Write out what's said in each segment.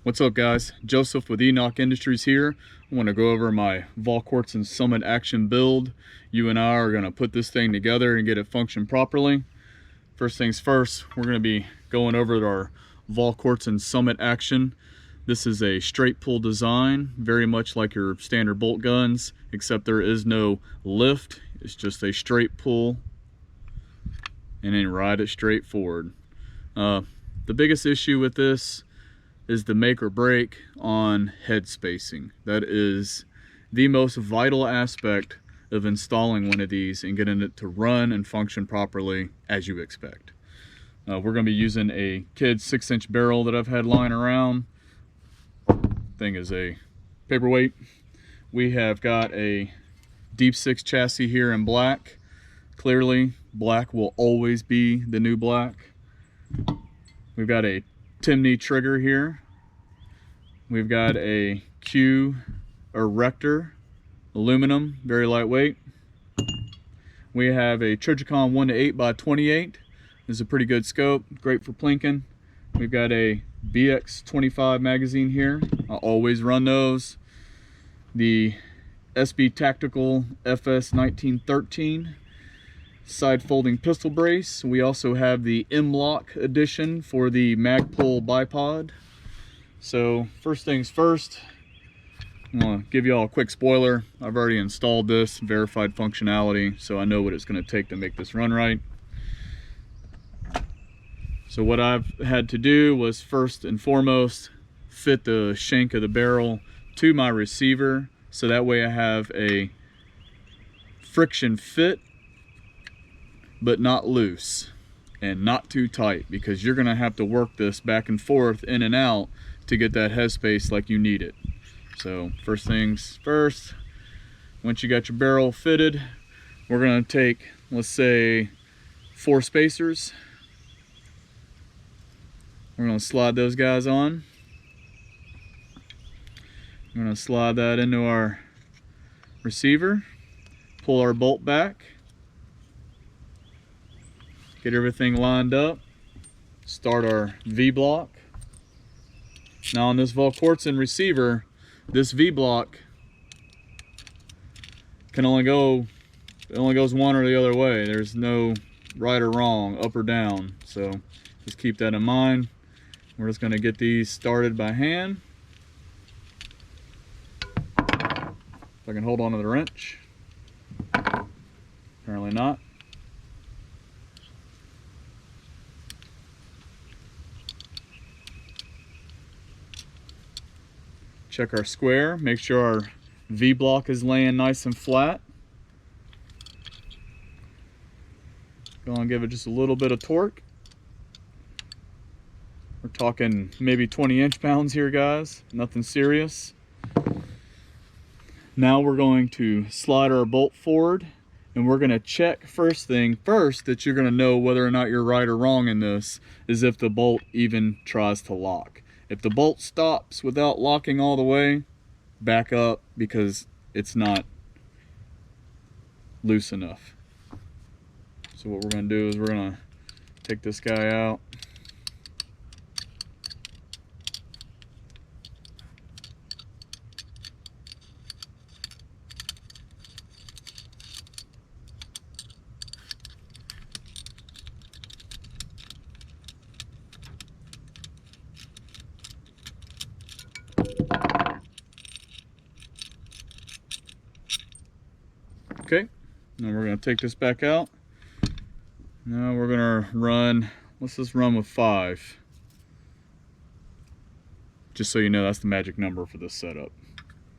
What's up, guys? Joseph with Enoch Industries here. I want to go over my Volquartsen Summit action build. You and I are going to put this thing together and get it function properly. First things first, we're going to be going over our Volquartsen Summit action. This is a straight pull design, very much like your standard bolt guns, except there is no lift. It's just a straight pull and then ride it straight forward. The biggest issue with this is the make or break on head spacing. That is the most vital aspect of installing one of these and getting it to run and function properly as you expect. We're going to be using a kid's 6-inch barrel that I've had lying around. Thing is a paperweight. We have got a Deep 6 chassis here in black. Clearly, black will always be the new black. We've got a Timney trigger here. We've got a Q erector, aluminum, very lightweight. We have a Trijicon 1:8 by 28. This is a pretty good scope, great for plinking. We've got a BX25 magazine here. I always run those. The SB Tactical FS 1913 side folding pistol brace. We also have the M-Lock edition for the Magpul bipod. So first things first, I'm going to give you all a quick spoiler. I've already installed this, verified functionality, so I know what it's going to take to make this run right. So what I've had to do was first and foremost fit the shank of the barrel to my receiver, so that way I have a friction fit but not loose and not too tight, because you're going to have to work this back and forth in and out to get that headspace like you need it. So first things first, once you got your barrel fitted, we're going to take, let's say, 4 spacers. We're going to slide those guys on. We're going to slide that into our receiver, pull our bolt back, get everything lined up, start our V-block. Now on this Volquartsen receiver, this V-block can only go, it only goes one or the other way. There's no right or wrong, up or down. So just keep that in mind. We're just going to get these started by hand. If I can hold on to the wrench. Apparently not. Check our square, make sure our V-block is laying nice and flat. Go and give it just a little bit of torque. We're talking maybe 20 inch-pounds here, guys, nothing serious. Now we're going to slide our bolt forward, and we're going to check first thing first that you're going to know whether or not you're right or wrong in this is if the bolt even tries to lock. If the bolt stops without locking all the way, back up, because it's not loose enough. So what we're going to do is we're going to take this guy out. Okay, now we're going to take this back out. Now we're going to run, let's just run with 5. Just so you know, that's the magic number for this setup.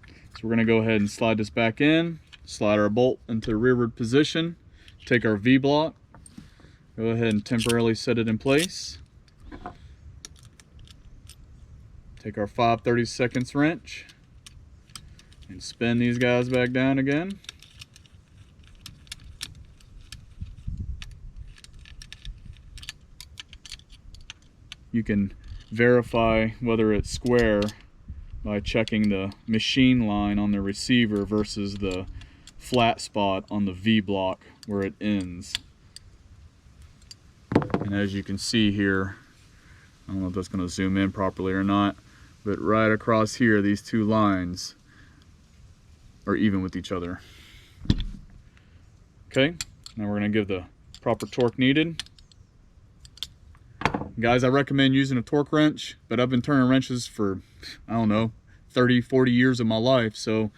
So we're going to go ahead and slide this back in, slide our bolt into the rearward position, take our V-block, go ahead and temporarily set it in place. Take our 5/32 wrench and spin these guys back down again. You can verify whether it's square by checking the machine line on the receiver versus the flat spot on the V-block where it ends. And as you can see here, I don't know if that's going to zoom in properly or not, but right across here, these two lines are even with each other. Okay, now we're going to give the proper torque needed. Guys, I recommend using a torque wrench, but I've been turning wrenches for, I don't know, 30, 40 years of my life, so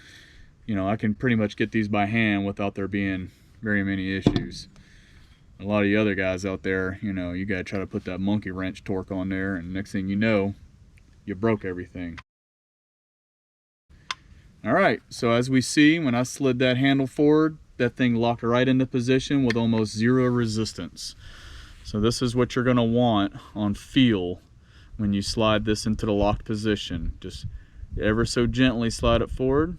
you know, I can pretty much get these by hand without there being very many issues. A lot of you other guys out there, you know, you gotta try to put that monkey wrench torque on there, and next thing you know, you broke everything. Alright, so as we see, when I slid that handle forward, that thing locked right into position with almost zero resistance. So this is what you're gonna want on feel when you slide this into the locked position. Just ever so gently slide it forward.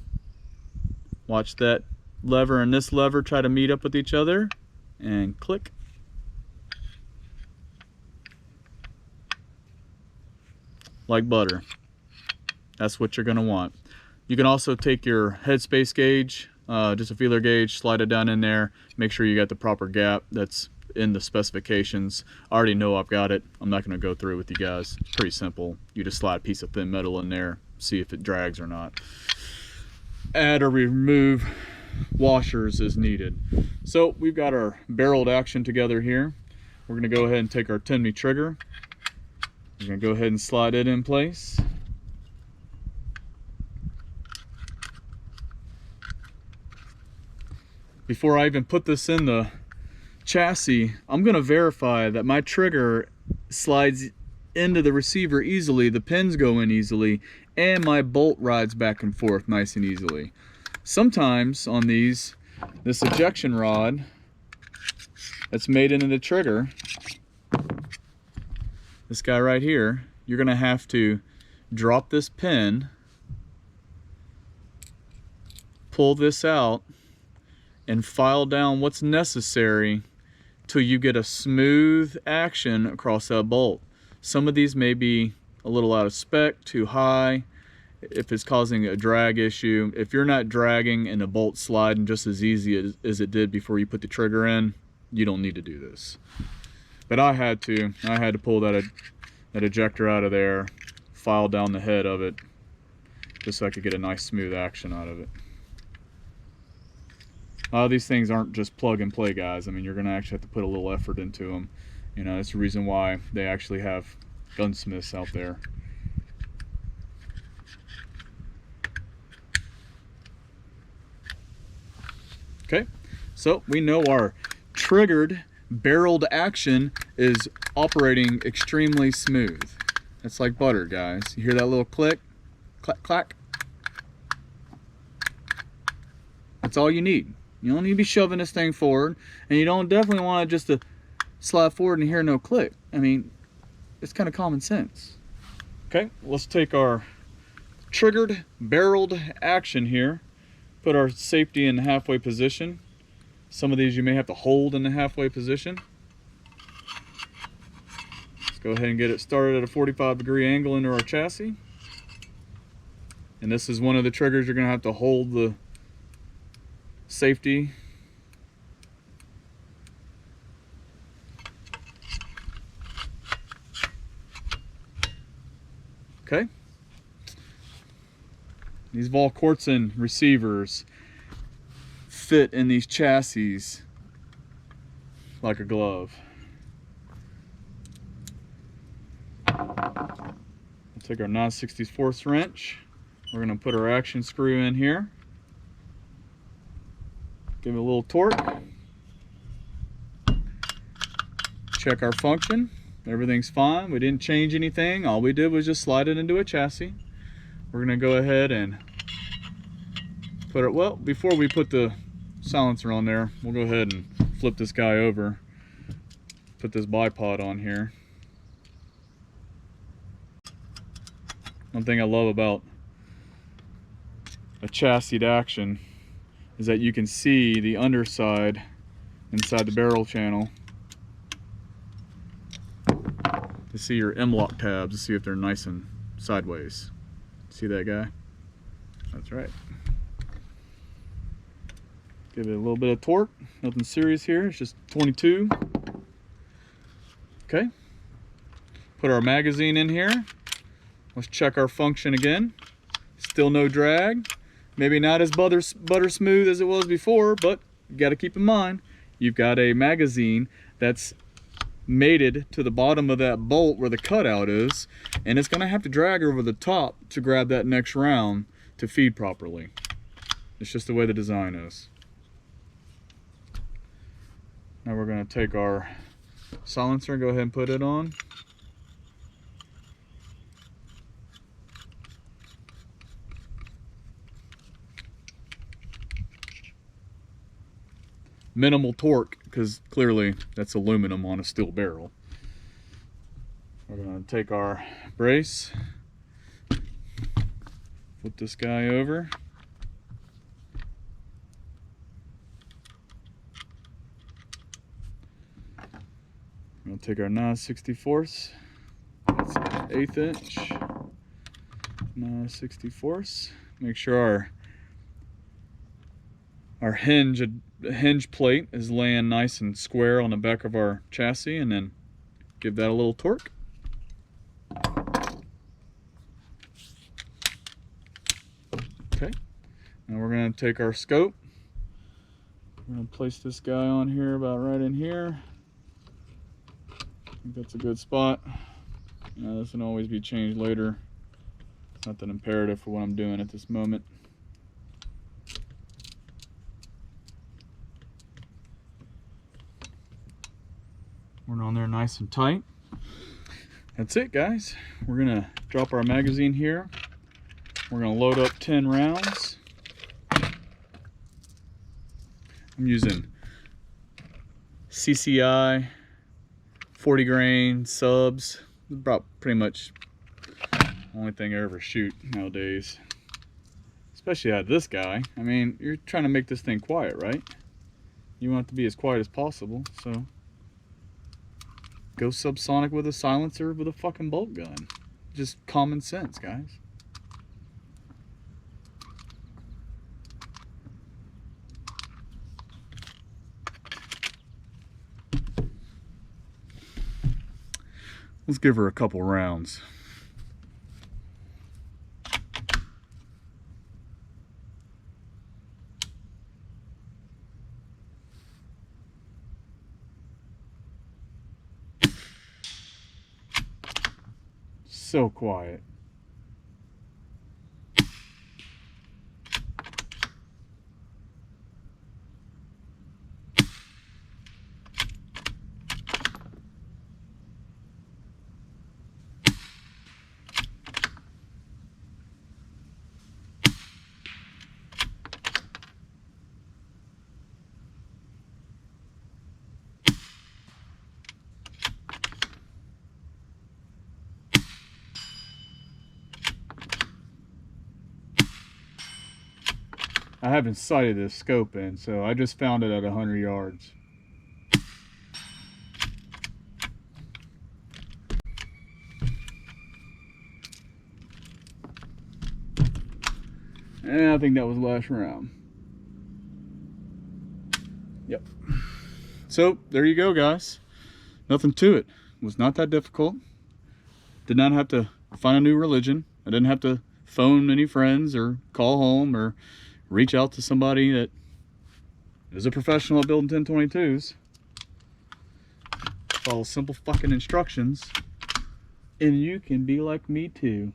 Watch that lever and this lever try to meet up with each other, and click. Like butter. That's what you're going to want. You can also take your headspace gauge, just a feeler gauge, slide it down in there, make sure you got the proper gap that's in the specifications. I already know I've got it. I'm not going to go through it with you guys. It's pretty simple. You just slide a piece of thin metal in there, see if it drags or not. Add or remove washers as needed. So we've got our barreled action together here. We're going to go ahead and take our 10mm trigger. We're going to go ahead and slide it in place. Before I even put this in the chassis, I'm going to verify that my trigger slides into the receiver easily, the pins go in easily, and my bolt rides back and forth nice and easily. Sometimes on these, this ejection rod that's made into the trigger, this guy right here, you're going to have to drop this pin, pull this out, and file down what's necessary till you get a smooth action across that bolt. Some of these may be a little out of spec, too high, if it's causing a drag issue. If you're not dragging and the bolt sliding just as easy as it did before you put the trigger in, you don't need to do this. But I had to pull that ejector out of there, file down the head of it, just so I could get a nice smooth action out of it. These things aren't just plug and play, guys. I mean, you're going to actually have to put a little effort into them. You know, that's the reason why they actually have gunsmiths out there. Okay, so we know our triggered barreled action is operating extremely smooth. It's like butter, guys. You hear that little click, clack, clack? That's all you need. You don't need to be shoving this thing forward, and you don't definitely want it just to slide forward and hear no click. I mean, it's kind of common sense. Okay, let's take our triggered barreled action here, put our safety in the halfway position. Some of these you may have to hold in the halfway position. Let's go ahead and get it started at a 45-degree angle into our chassis. And this is one of the triggers you're going to have to hold the safety. Okay. These Volquartsen receivers fit in these chassis like a glove. We'll take our 9/64 wrench. We're going to put our action screw in here. Give it a little torque. Check our function. Everything's fine. We didn't change anything. All we did was just slide it into a chassis. We're going to go ahead and put it, well, before we put the silencer on there, we'll go ahead and flip this guy over. Put this bipod on here. One thing I love about a chassis action is that you can see the underside inside the barrel channel to see your M-lock tabs, to see if they're nice and sideways. See that guy? That's right. Give it a little bit of torque. Nothing serious here. It's just 22. Okay. Put our magazine in here. Let's check our function again. Still no drag. Maybe not as butter smooth as it was before, but you got to keep in mind, you've got a magazine that's mated to the bottom of that bolt where the cutout is, and it's going to have to drag over the top to grab that next round to feed properly. It's just the way the design is. Now we're going to take our silencer and go ahead and put it on. Minimal torque, because clearly that's aluminum on a steel barrel. We're going to take our brace, flip this guy over. We're going to take our 9/64, that's an 1/8 inch, 9/64. Make sure our hinge plate is laying nice and square on the back of our chassis, and then give that a little torque. Okay, now we're going to take our scope. We're going to place this guy on here, about right in here. I think that's a good spot. This can always be changed later. It's not that imperative for what I'm doing at this moment. We're on there nice and tight. That's it, guys. We're gonna drop our magazine here. We're gonna load up 10 rounds. I'm using CCI 40 grain subs. About pretty much the only thing I ever shoot nowadays. Especially out of this guy. I mean, you're trying to make this thing quiet, right? You want it to be as quiet as possible, so go subsonic with a silencer with a fucking bolt gun. Just common sense, guys. Let's give her a couple rounds. So quiet. I haven't sighted this scope in, so I just found it at 100 yards. And I think that was the last round. Yep. So, there you go, guys. Nothing to it. It was not that difficult. Did not have to find a new religion. I didn't have to phone any friends or call home or reach out to somebody that is a professional at building 1022s. Follow simple fucking instructions, and you can be like me too.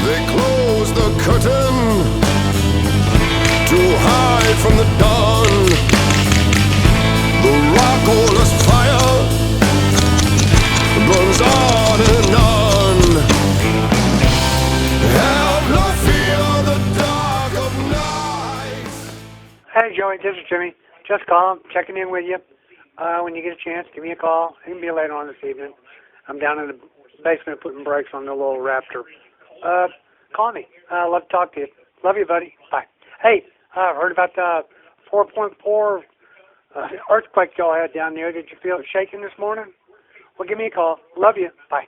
They close the curtain to hide from the dawn. The rock-orless fire burns on and on. Have no fear the dark of night. Hey Joey, this is Jimmy. Just calling, checking in with you. When you get a chance, give me a call. It can be later on this evening. I'm down in the basement putting brakes on the little Raptor. Call me. Love to talk to you. Love you, buddy. Bye. Hey, I heard about the 4.4 earthquake y'all had down there. Did you feel it shaking this morning? Well, give me a call. Love you. Bye.